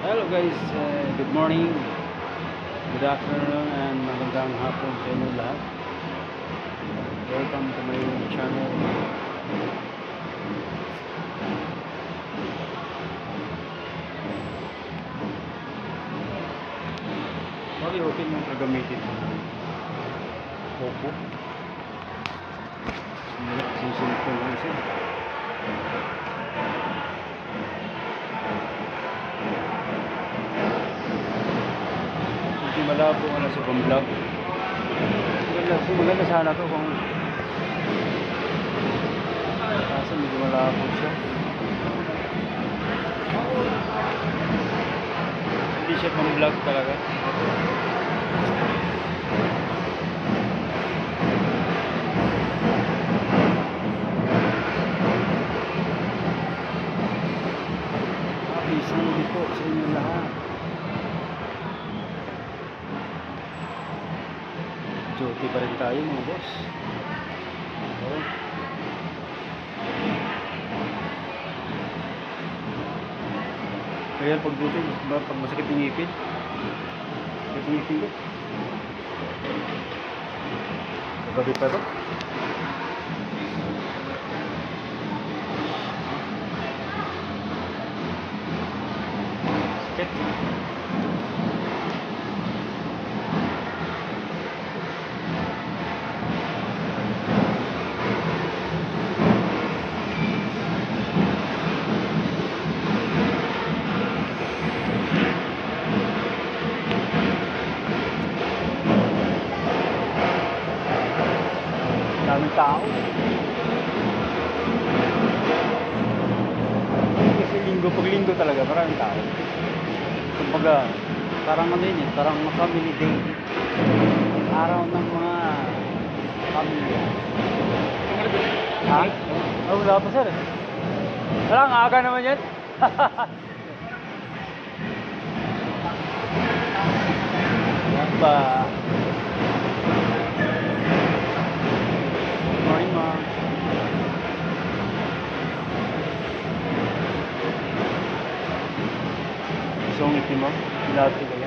Hello guys, good morning, good afternoon, and magandang hapon sa inyo lahat. Welcome to my channel. Okay mo gagamitin mo ng Oppo. Sinusunod ko lang isa. Hindi malabo ka na sa pang-vlog. Maganda sana to kung kaso medyo malabo siya. Hindi siya pang-vlog talaga. Isang hindi po sa inyo lahat. Duty pa rin tayo mga boss. Okay. Kaya pag duty, pag masakit yung ngipin, masakit yung ngipin ko. Gabi pa ito. Sakit. Daming tao. Kasi pag linggo talaga, maraming tao. Kumbaga, parang ano yun eh, parang family day. Araw ng mga pamilya. Ha? Oh, wala pa sir. Wala, ang aga naman yan. Yan ba? Morning, ma'am. Gusto mong itim mo? Lahat ito.